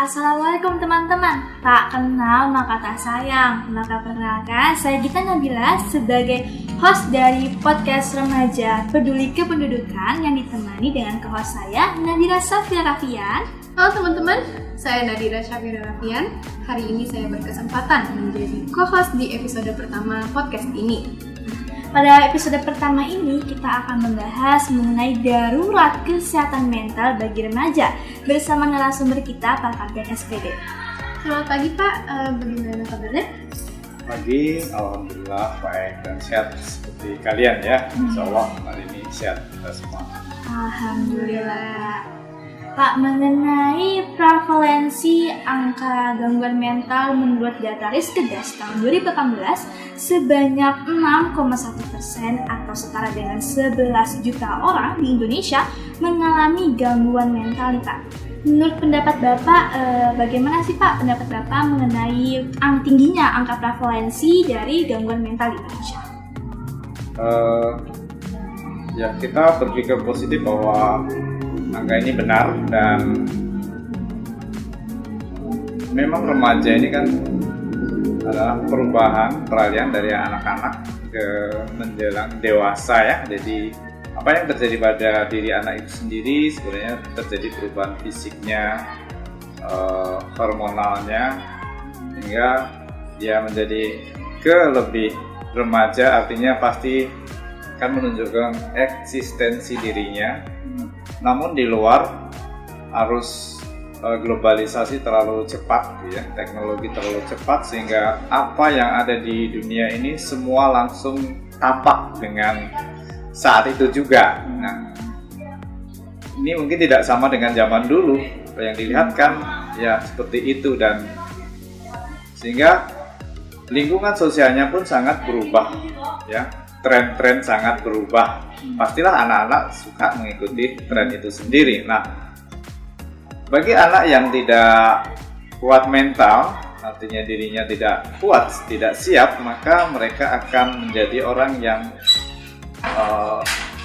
Assalamualaikum teman-teman. Tak kenal maka tak sayang. Maka perkenalkan, saya Gita Nabila sebagai host dari podcast remaja peduli kependudukan yang ditemani dengan co-host saya Nadira Safira Raffian. Halo teman-teman, saya Nadira Safira Raffian. Hari ini saya berkesempatan menjadi co-host di episode pertama podcast ini. Pada episode pertama ini kita akan membahas mengenai darurat kesehatan mental bagi remaja bersama narasumber kita Pak Kapten SPD. Selamat pagi Pak, bagaimana kabarnya? Pagi, alhamdulillah baik dan sehat seperti kalian ya. Insya Allah hari ini sehat kita semua. Alhamdulillah. Pak, mengenai prevalensi angka gangguan mental menurut data Riskesdas tahun 2018 sebanyak 6,1% atau setara dengan 11 juta orang di Indonesia mengalami gangguan mental nih Pak. Menurut pendapat Bapak, bagaimana sih Pak pendapat Bapak mengenai tingginya angka prevalensi dari gangguan mental di Indonesia? Ya kita berpikir positif bahwa angka ini benar dan memang remaja ini kan adalah perubahan peralihan dari anak-anak ke menjelang dewasa ya. Jadi apa yang terjadi pada diri anak itu sendiri sebenarnya terjadi perubahan fisiknya, hormonalnya, hingga dia menjadi ke lebih remaja, artinya pasti kan menunjukkan eksistensi dirinya. Namun di luar arus globalisasi terlalu cepat ya, teknologi terlalu cepat sehingga apa yang ada di dunia ini semua langsung tampak dengan saat itu juga. Nah, ini mungkin tidak sama dengan zaman dulu yang dilihat kan ya seperti itu, dan sehingga lingkungan sosialnya pun sangat berubah ya. Tren-tren sangat berubah. Pastilah anak-anak suka mengikuti tren itu sendiri. Nah, bagi anak yang tidak kuat mental, artinya dirinya tidak kuat, tidak siap, maka mereka akan menjadi orang yang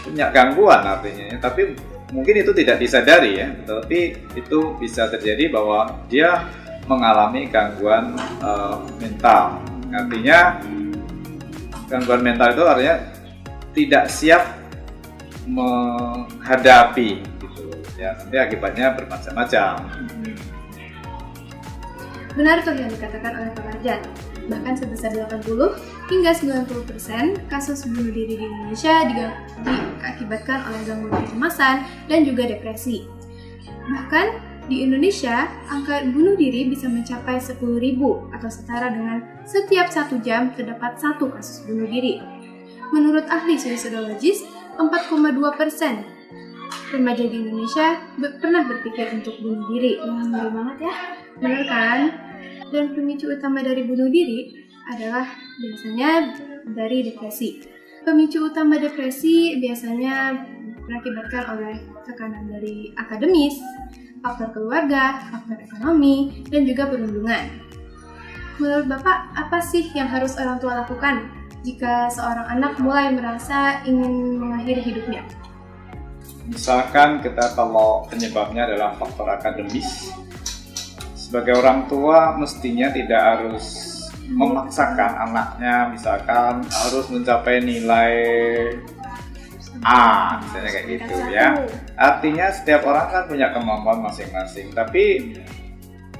punya gangguan artinya. Tapi mungkin itu tidak disadari ya, tapi itu bisa terjadi bahwa dia mengalami gangguan mental. Artinya gangguan mental itu artinya tidak siap menghadapi gitu ya, nanti akibatnya bermacam-macam. Benar tuh yang dikatakan oleh Pak Marjan, bahkan sebesar 80 hingga 90% kasus bunuh diri di Indonesia diakibatkan oleh gangguan kecemasan dan juga depresi. Bahkan di Indonesia, angka bunuh diri bisa mencapai 10.000 atau setara dengan setiap 1 jam terdapat 1 kasus bunuh diri. Menurut ahli suicidologis, 4,2% remaja di Indonesia pernah berpikir untuk bunuh diri. Ngeri banget ya. Benar kan? Dan pemicu utama dari bunuh diri adalah biasanya dari depresi. Pemicu utama depresi biasanya berakibatkan oleh tekanan dari akademis, faktor keluarga, faktor ekonomi, dan juga perundungan. Menurut Bapak, apa sih yang harus orang tua lakukan jika seorang anak mulai merasa ingin mengakhiri hidupnya? Misalkan kita kalau penyebabnya adalah faktor akademis, sebagai orang tua mestinya tidak harus memaksakan anaknya misalkan harus mencapai nilai A, misalnya kayak gitu ya. Artinya setiap orang kan punya kemampuan masing-masing, tapi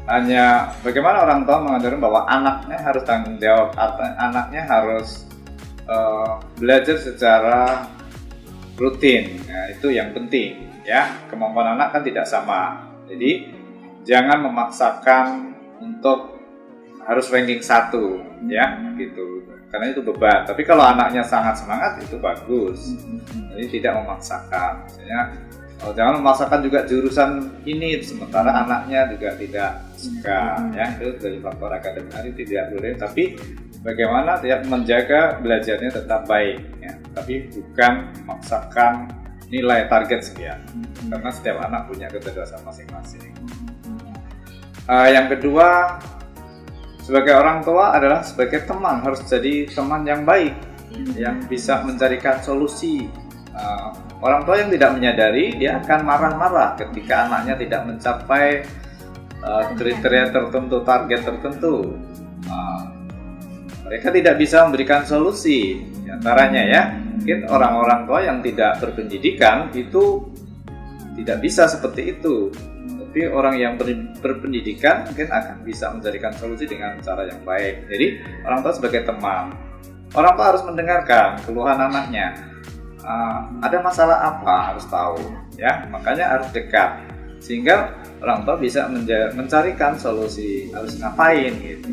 hanya bagaimana orang tua mengajarkan bahwa anaknya harus tanggung jawab, anaknya harus belajar secara rutin. Nah, itu yang penting ya. Kemampuan anak kan tidak sama, jadi jangan memaksakan untuk harus ranking 1 ya gitu, karena itu beban. Tapi kalau anaknya sangat semangat itu bagus. Jadi tidak memaksakan. Misalnya jangan memaksakan juga jurusan ini sementara anaknya juga tidak suka ya. Itu dari faktor akademis tidak boleh, tapi bagaimana dia menjaga belajarnya tetap baik ya. Tapi bukan memaksakan nilai target sekian. Karena setiap anak punya kecerdasan masing-masing. Yang kedua, sebagai orang tua adalah sebagai teman, harus jadi teman yang baik yang bisa mencarikan solusi. Orang tua yang tidak menyadari dia akan marah-marah ketika anaknya tidak mencapai kriteria tertentu, target tertentu. Mereka tidak bisa memberikan solusi. Di antaranya ya, mungkin orang-orang tua yang tidak berpendidikan itu tidak bisa seperti itu. Tapi orang yang berpendidikan mungkin akan bisa mencarikan solusi dengan cara yang baik. Jadi orang tua sebagai teman, orang tua harus mendengarkan keluhan anaknya. Ada masalah apa harus tahu, ya. Makanya harus dekat, sehingga orang tua bisa mencarikan solusi harus ngapain gitu.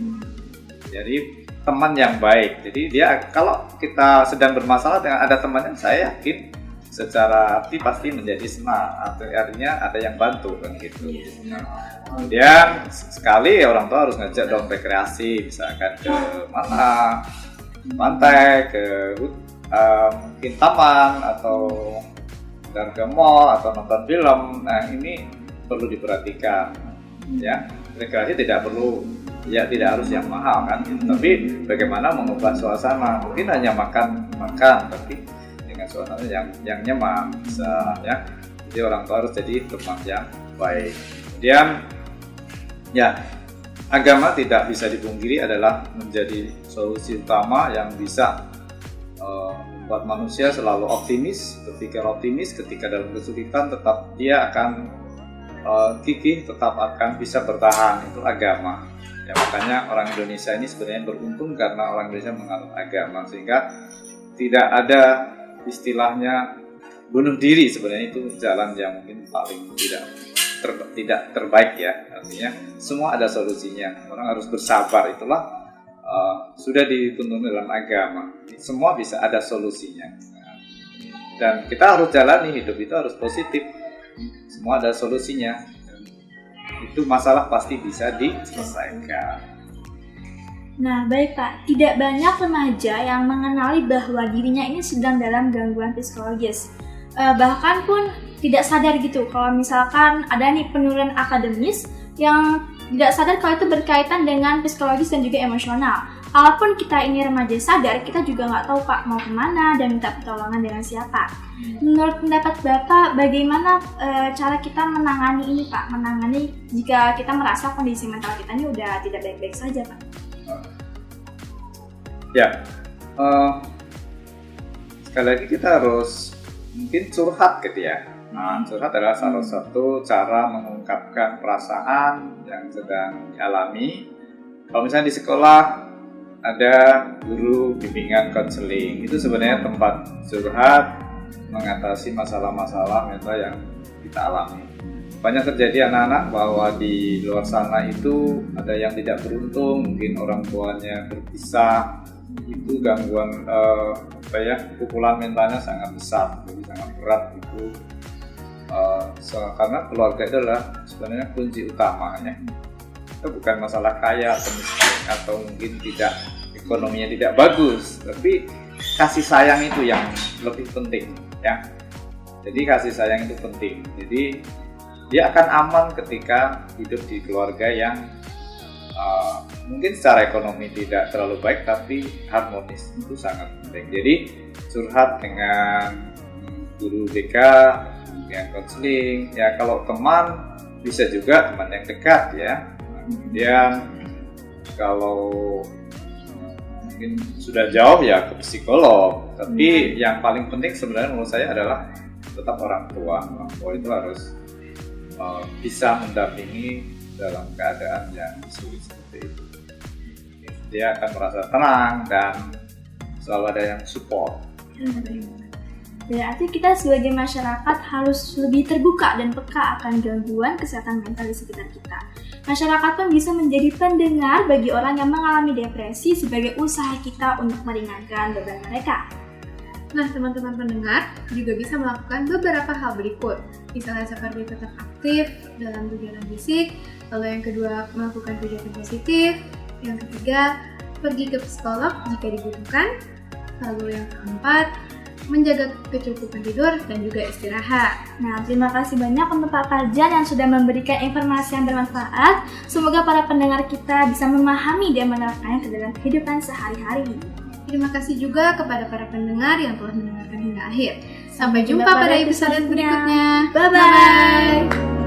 Jadi teman yang baik. Jadi dia kalau kita sedang bermasalah dengan ada temannya, saya yakin secara hati pasti menjadi senang, artinya ada yang bantu kan gitu. Kemudian sekali orang tua harus ngajak dong rekreasi, misalkan ke mana, pantai, ke mungkin taman atau dan ke mall atau nonton film. Nah ini perlu diperhatikan ya. Rekreasi tidak perlu ya, tidak harus yang mahal kan, tapi bagaimana mengubah suasana. Mungkin hanya makan tapi suasana yang nyaman bisa ya. Jadi orang tua harus jadi teman yang baik. Kemudian ya, agama tidak bisa dipungkiri adalah menjadi solusi utama yang bisa membuat manusia selalu optimis, berpikir optimis ketika dalam kesulitan tetap dia akan gigih, tetap akan bisa bertahan. Itu agama ya. Makanya orang Indonesia ini sebenarnya beruntung karena orang Indonesia menganut agama, sehingga tidak ada istilahnya bunuh diri. Sebenarnya itu jalan yang mungkin paling tidak terbaik ya. Artinya semua ada solusinya. Orang harus bersabar, itulah sudah dituntun dalam agama. Semua bisa ada solusinya. Dan kita harus jalani hidup itu harus positif. Semua ada solusinya. Itu masalah pasti bisa diselesaikan. Nah, baik Pak, tidak banyak remaja yang mengenali bahwa dirinya ini sedang dalam gangguan psikologis. Bahkan pun tidak sadar gitu kalau misalkan ada nih penurunan akademis yang tidak sadar kalau itu berkaitan dengan psikologis dan juga emosional. Kalaupun kita ini remaja sadar, kita juga nggak tahu Pak mau kemana dan minta pertolongan dengan siapa. Menurut pendapat Bapak, bagaimana cara kita menangani ini Pak? Menangani jika kita merasa kondisi mental kita ini udah tidak baik-baik saja Pak? Ya, sekali lagi kita harus mungkin curhat gitu ya. Curhat adalah salah satu cara mengungkapkan perasaan yang sedang dialami. Kalau misalnya di sekolah ada guru bimbingan konseling, itu sebenarnya tempat curhat mengatasi masalah-masalah mental yang kita alami. Banyak terjadi anak-anak bahwa di luar sana itu ada yang tidak beruntung, mungkin orang tuanya berpisah, itu gangguan pukulan mentalnya sangat besar, jadi sangat berat itu. Karena keluarga itu adalah sebenarnya kunci utamanya. Itu bukan masalah kaya atau miskin atau mungkin tidak ekonominya tidak bagus, tapi kasih sayang itu yang lebih penting ya. Jadi kasih sayang itu penting. Jadi dia akan aman ketika hidup di keluarga yang mungkin secara ekonomi tidak terlalu baik tapi harmonis, itu sangat penting. Jadi curhat dengan guru BK, dengan konseling ya. Kalau teman bisa juga teman yang dekat ya. Kemudian kalau mungkin sudah jauh ya ke psikolog. Tapi yang paling penting sebenarnya menurut saya adalah tetap orang tua. Orang tua itu harus bisa mendampingi dalam keadaan yang sulit seperti itu. Dia akan merasa tenang dan selalu ada yang support. Berarti kita sebagai masyarakat harus lebih terbuka dan peka akan gangguan kesehatan mental di sekitar kita. Masyarakat pun bisa menjadi pendengar bagi orang yang mengalami depresi sebagai usaha kita untuk meringankan beban mereka. Nah, teman-teman pendengar juga bisa melakukan beberapa hal berikut. Misalnya seperti tetap aktif dalam kegiatan fisik, lalu yang kedua melakukan kegiatan positif, yang ketiga pergi ke psikolog jika dibutuhkan, lalu yang keempat menjaga kecukupan tidur dan juga istirahat. Nah, terima kasih banyak untuk Pak Fajar yang sudah memberikan informasi yang bermanfaat. Semoga para pendengar kita bisa memahami dan menerapkannya ke dalam kehidupan sehari-hari. Terima kasih juga kepada para pendengar yang telah mendengarkan hingga akhir. Sampai jumpa pada episode berikutnya. Bye-bye.